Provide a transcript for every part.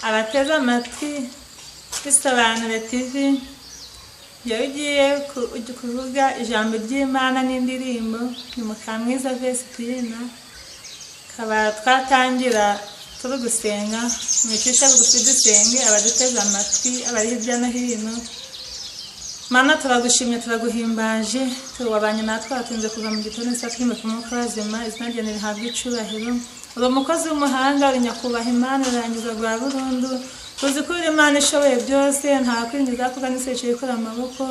abateze amatwi Bisobanure TV iyo ugiye kuvuga ijambo ry'Imana n'indirimbo ni Mukamwiza Vestina kaba twatangira turi gusenga mwicisha bugufi dusenge abaduteze amatwi abari hirya no hino. Mana turagushimye turaguhimbaje tuwabanye natwe atunze kuva mu gitondo satwime kumwuka wazima izina rye rihabwe icubahiro. Uri umukozi w'umuhanga uri nyakubaha Imana urangiza rwa burundu uzikura Imana ishoboye byose nta kwinjiza kuba n'isece ikora amaboko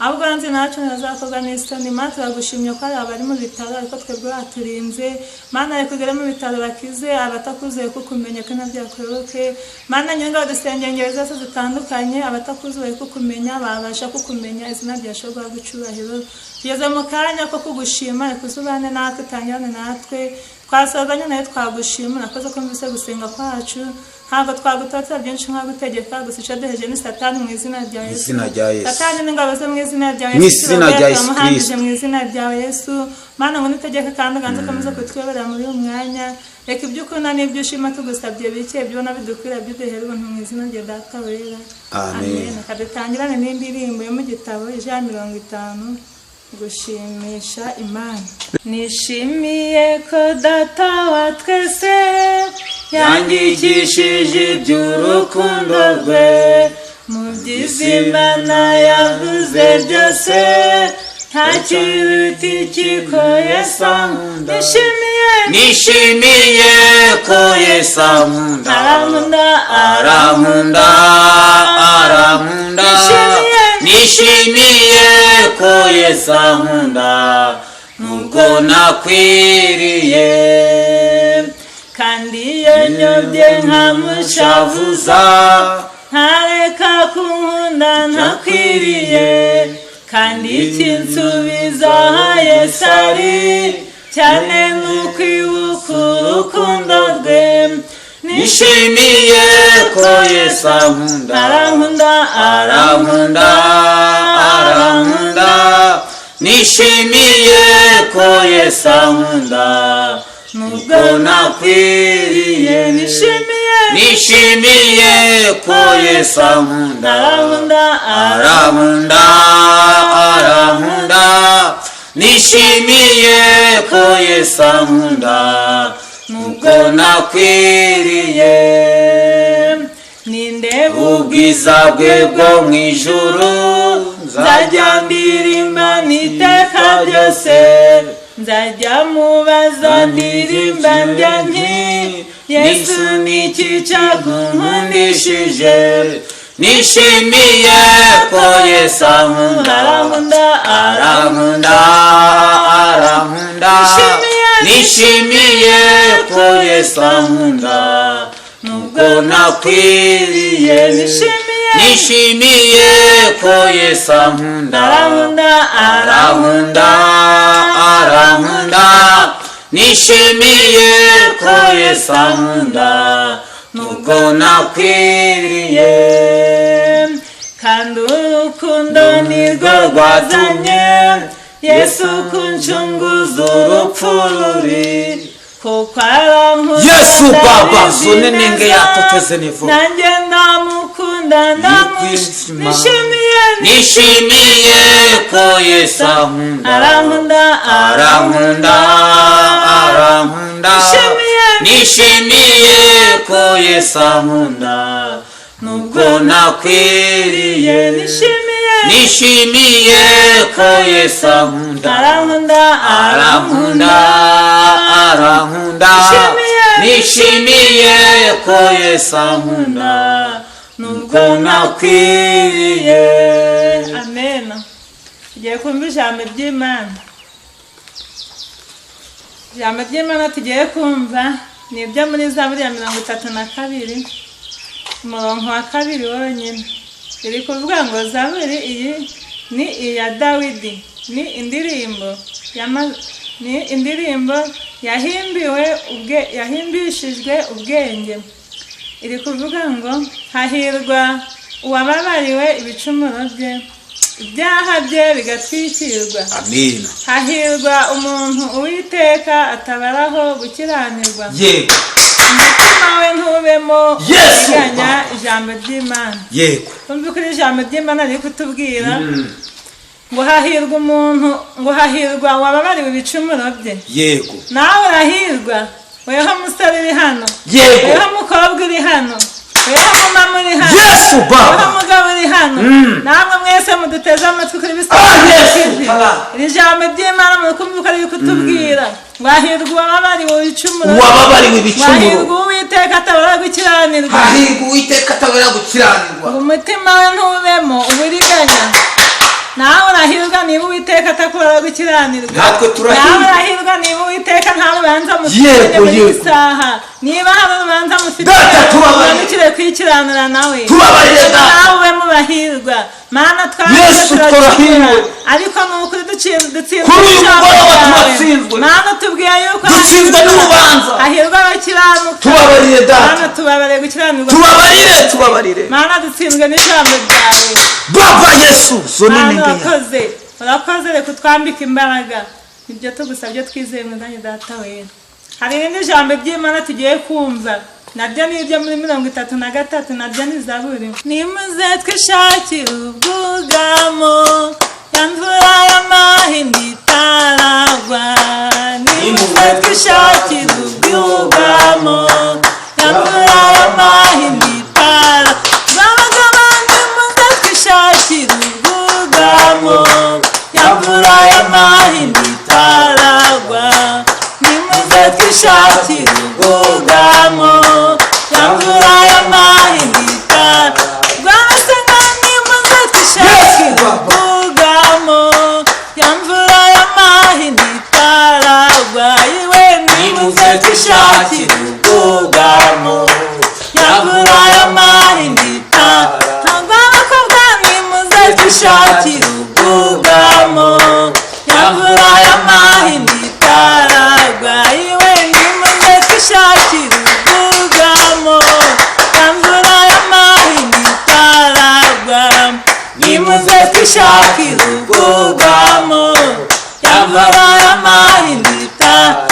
ahubwo nzi ntacyo nazakorwa n'isoni. Mana turagushimye ko abari mu bitaro ariko twebwe baturinze. Mana rekugere mu bitaro bakize abatakuzuye kukumenya ko nabyakuyoboke. Mana nyanga dusengengere zose zitandukanye abatakuzuye kukumenya babasha kukumenya izina ryashobwa gucubahiro. Tugeze mu kanya ko kugushima kuzubane natwe tangirane natwe twasazanye nayo twagushima nakoze ko mbise gusenga kwacu ntabwo twagutotera byinshi nka gutegeka gusa icyo duheje ni Satani mu izina rya Yesu. Satani n'ingabo ze mu izina rya Yesu turamuhambije mu izina rya Yesu. Mana ngo nitegeka kandi ganze komeza kutwebera muri uyu mwanya reka ibyo ukunda n'ibyo ushima tugusabye bike ibyo nabidukwira by'uduhera ubuntu mu izina rya Data wera amen. Kadutangirane n'indirimbo yo mu gitabo ijana 50 gushimisha Imana. Nishimiye ko Data wa twese yangikishije iby'urukundo rwe mu by'Imana yavuze byose nta kiruta ikiko Yesu ankunda. Nishimiye ko Yesu ankunda arankunda. Nishimiye ko Yesu ankunda nubwo nakwiriye kandi iyo nyobye nkamushavuza ntareka kunkunda nakwiriye kandi ikinsubiza Yesu ari cyane n'ukwibuka urukundo rwe. Nishimiye ko Yesu ankunda arankunda. Nishimiye ko Yesu ankunda nubwo nakwiriye. Nishimiye ko Yesu ankunda arankunda. Nishimiye ko Yesu ankunda nubwo nakwiriye. Nindeba ubwiza bwe bwo mu ijuru nzajya ndirimba n'iteka ryose nzajya mubaza ndirimba ndya nti Yesu niki cyagunkundishije. Nishimiye ko Yesu arankunda. Nishimiye ko Yesu ankunda nubwo nakwiriye. Nishimiye ko Yesu ankunda arankunda. Nishimiye ko Yesu ankunda nubwo nakwiriye kandi urukundo nirwo rwazanye Yesu kuncunguza urupfu ruri kuko arankunda. Yesu baba zonenenge yatoteze nivo nanjye ndamukunda nishimiye ko Yesu ankunda arankunda. Nishimiye ko Yesu ankunda nubwo nakwiriye. Nishimiye ko Yesu ankunda arankunda. Nishimiye ko Yesu ankunda nubwo nakwiriye. Amen. Tugiye kumva ijambo ry'Imana. Ijambo ry'Imana tugiye kumva ni ibyo muri Zaburi ya 32 umurongo wa 2 wonyine. Iri kuvuga ngo Zaburi iyi ni iya Dawidi, ni indirimbo yahimbishijwe ubwenge. Iri kuvuga ngo hahirwa uwababariwe ibicumuro bye ibyaha bye bigatwikirwa. Amen. Hahirwa umuntu Uwiteka atabaraho gukiranirwa. umutima we ntubemo Yesu. iganya ijambo ry'Imana. Yego. Tumve kuri ijambo ry'Imana riri kutubwira ngo hahirwa umuntu, ngo hahirwa wababariwe ibicumuro bye. Yego. Nawe urahirwa, weho musore uri hano, Yego. weho mukobwa uri hano, weho mumama uri hano, Yesu Baba. weho mugabo uri hano, namwe mwese muduteze amatwi kuri Yesu. iri jambo ry'Imana mukumva ko riri kutubwira ngo hahirwa wababariwe ibicumuro, Wababariwe ibicumuro. hahirwa Uwiteka atabara gukiranirwa, Hahirwa Uwiteka atabara gukiranirwa. ngo umutima we ntubemo uburiganya. Nawe urahirwa niba Uwiteka atakubara gukiranirwa. Natwe turahirwa. Nawe urahirwa niba Uwiteka nta rubanza mufite Yego, muri yego. iyi saha. Niba hari urubanza mufite Data, tubabarire. murandikire kwikiranura nawe. Tubabarire, Data. Nawe ube mu bahirwa. Mana Yesu, turahirwa. ariko ni ukuri dutsinzwe Kuri uyu n'ijambo mugoroba ryawe. turatsinzwe. Mana tubwiye yuko Dutsinzwe n'urubanza. hahirwa abakiranuka. Tubabarire, Data. Mana tubabarire gukiranirwa. Tubabarire. Mana dutsinzwe n'ijambo ryawe. Baba Yesu. Mana urakoze reka utwambike imbaraga. Ibyo tugusabye twizeye mu mwanya Data wera. Hari irindi jambo ry'Imana tugiye kumva, naryo ni iryo muri 33, naryo ni Zaburi. Nimuze twishakire ubwugamo, ya mvura y'amahindi itaragwa. Nimuze twishakire ubwugamo, ya mvura y'amahindi itaragwa. Nimuze twishakire ubwugamo, ya mvura y'amahindi itaragwa. Nimuze twishakire ubwugamo, ya mvura y'amahindi itaragwa. Senga nimuze twishakire ubwugamo, ya mvura y'amahindi itaragwa. Iwe nimuze twishakire ubwugamo, ya mvura y'amahindi itaragwa. Abakobwa nimuze twishakire ubwugamo, ya mvura y'amahindi itaragwa. Iwe nimuze twishakire ubwugamo, ya mvura y'amahindi itaragwa. Nimuze twishakire ubwugamo, ya mvura y'amahindi itaragwa.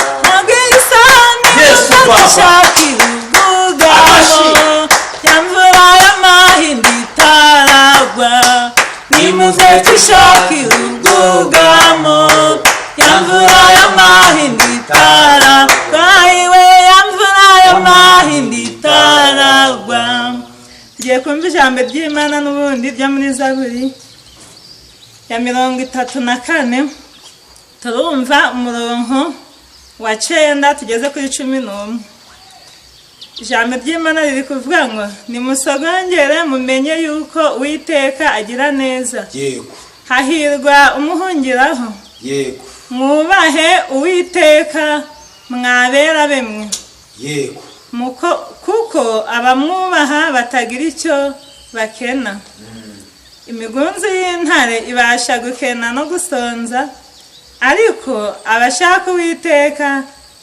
Nimuze twishakire ubwugamo, ya mvura y'amahindi itaragwa. Nimuze twishakire ubwugamo, ya mvura y'amahindi itaragwa. Iwe ya mvura y'amahindi itaragwa. Tugiye kumva ijambo ry'Imana n'ubundi ryo muri Zaburi ya 34. Turumva umurongo wa 9 tugeze kuri 11. Ijambo ry'Imana riri kuvuga ngo nimusogongere mumenye yuko Uwiteka agira neza. Yego. Hahirwa umuhungiraho. Yego. Mwubahe Uwiteka mwabera bemwe. Yego. Kuko abamwubaha batagira icyo bakena. Imigunzu y'intare ibasha gukena no gusonza, ariko abashaka Uwiteka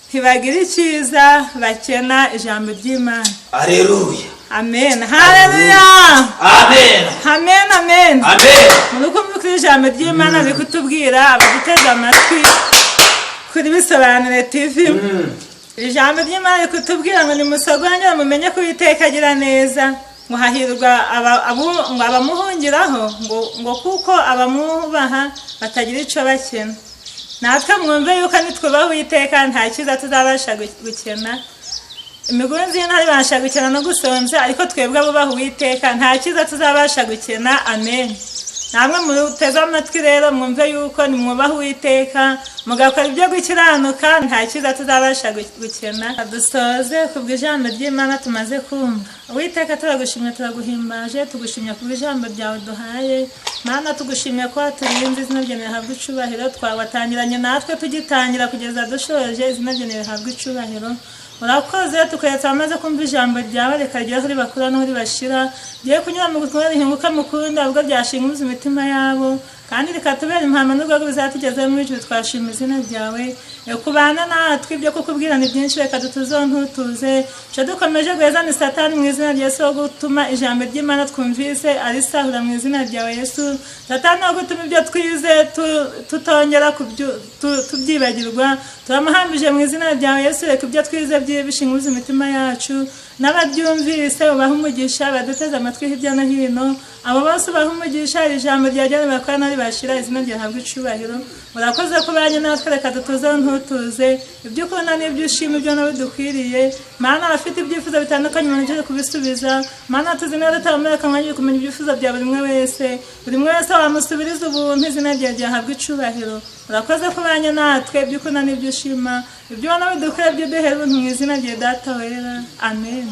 ntibagira icyiza bakena. Ijambo ry'Imana. Alleluia. Amen. Haleluya. Amen. Amen. Amen. Amen. Murukumva kuri ijambo ry'Imana riri kutubwira abagutega amatwi kuri Bisobanure TV. Ijambo ry'Imana riri kutubwira ngo nimusogongere mumenye ko Uwiteka agira neza. Ngo hahirwa abamuhungiraho, ngo kuko abamwubaha batagira icyo bakena. Natwe mwumve yuko nitwubaha Uwiteka nta cyiza tuzabasha gukena. Imigunzu y'intare ibasha gukena no gusonza, ariko twebwe abubaha Uwiteka nta cyiza tuzabasha gukena. Amen. Namwe muteze amatwi rero mwumve yuko nimwubaha Uwiteka mugakora ibyo gukiranuka nta cyiza tuzabasha gukena. Dusoze kubw'ijambo ry'Imana tumaze kumva. Uwiteka turagushimye, turaguhimbaje, tugushimye kubw'ijambo ryawe duhaye. Mana tugushimye ko waturinze, izina ryawe rihabwe icubahiro. Twawatangiranye natwe tugitangira kugeza dushoje, izina ryawe rihabwe icubahiro. Urakoze tukayatsa amaze kumva ijambo ryawe, rikagera kuri bakura no kuri bashira. Giye kunyura mu gukora rihinguka mukunda ubwo byashinguza imitima yabo, kandi rikatubera impamba n'urwego bizatugezeho muri ijuru. Twashima izina ryawe kubana natwe ibyo kukubwira ni byinshi, reka dutuzontutuze cyo dukomeje guheza ni Satani mu izina rya Yesu wo gutuma ijambo ry'Imana twumvise arisahura mu izina ryawe Yesu. Satani wo gutuma ibyo twize tutongera tubyibagirwa, turamuhambije mu izina ryawe Yesu. Reka ibyo twize bishinguze imitima yacu, n'ababyumvise ubaha umugisha, baduteze amatwi hirya no hino, abo bose ubaha umugisha, iri jambo ryajyana bakora nari bashira, izina ryahabwa icubahiro. Murakoze kubanye natwe, reka dutuze ibyo ukunda n'ibyo ushima, ibyo nawe dukwiriye. Mana abafite ibyifuzo bitandukanye munjye kubisubiza, Mana tuzi neza tamereka mwanya kumenya ibyifuzo bya buri umwe wese, buri umwe wese wamusubiriza ubuntu, izina ryahabwa icubahiro. Murakoze kubanye natwe, ibyo ukunda n'ibyo ushima, ibyo nawe dukwiriye, ibyo duhera mu izina rya Data wera. Amen.